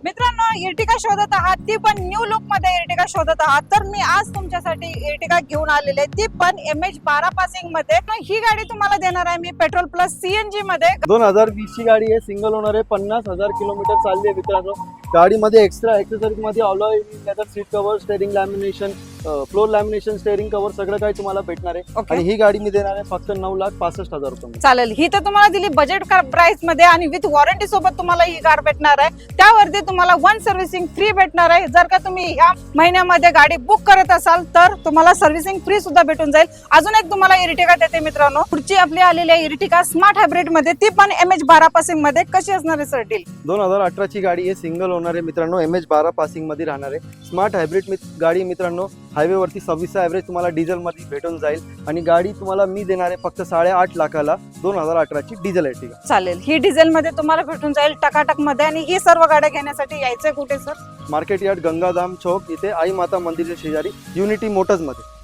मित्रांनो, इर्टिगा शोधत आहात, ती पण न्यू लुक मध्ये इर्टिगा शोधत आहात, तर मी आज तुमच्यासाठी इर्टिगा घेऊन आलेले, ती पण MH12 पासिंग मध्ये. ही गाडी तुम्हाला देणार आहे मी पेट्रोल प्लस CNG मध्ये. 2020 ची गाडी आहे, सिंगल ओनर आहे, 50,000 किलोमीटर चालली आहे मित्रांनो. गाडीमध्ये एक्स्ट्रा एक्सेसरीज मध्ये alloy wheel, seat cover, steering lamination, floor lamination, steering cover सगळं काही तुम्हाला भेटणार आहे. आणि ही गाडी मी देणार आहे फक्त 9,65,000 रुपये. चालेल, ही तर तुम्हाला दिली बजेट कार प्राइस मध्ये आणि विथ वॉरंटी सोबत तुम्हाला ही कार भेटणार आहे. त्यावरती तुम्हाला 1 सर्व्हिसिंग फ्री भेटणार आहे. जर का तुम्ही या महिन्यामध्ये गाडी बुक करत असाल तर तुम्हाला सर्व्हिसिंग फ्री सुद्धा भेटून जाईल. अजून एक तुम्हाला इर्टिगा देते मित्रांनो. पुढची आपली आलेली आहे इर्टिगा स्मार्ट हायब्रिड मध्ये, ती पण MH12 पासिंग मध्ये. कशी असणार आहे सर डील? 2018 ची गाडी आहे, सिंगल ओनर आहे मित्रांनो, MH12 पासिंग मध्ये राहणार आहे. स्मार्ट हायब्रिड गाडी मित्रांनो, हायवे वरती 26 ॲव्हरेज तुम्हाला डिझेल मध्ये भेटून जाईल. आणि गाडी तुम्हाला मी देणार आहे फक्त 8.5 लाखाला, 2018 ची डिझेल इर्टिगा. चालेल, ही डिझेल मध्ये तुम्हाला भेटून जाईल टकाटक मध्ये. आणि ही सर्व गाड्या घेण्यासाठी यायचंय कुठे सर? मार्केट यार्ड, गंगाधाम चौक, इथे आई माता मंदिरच्या शेजारी युनिटी मोटर्स मध्ये.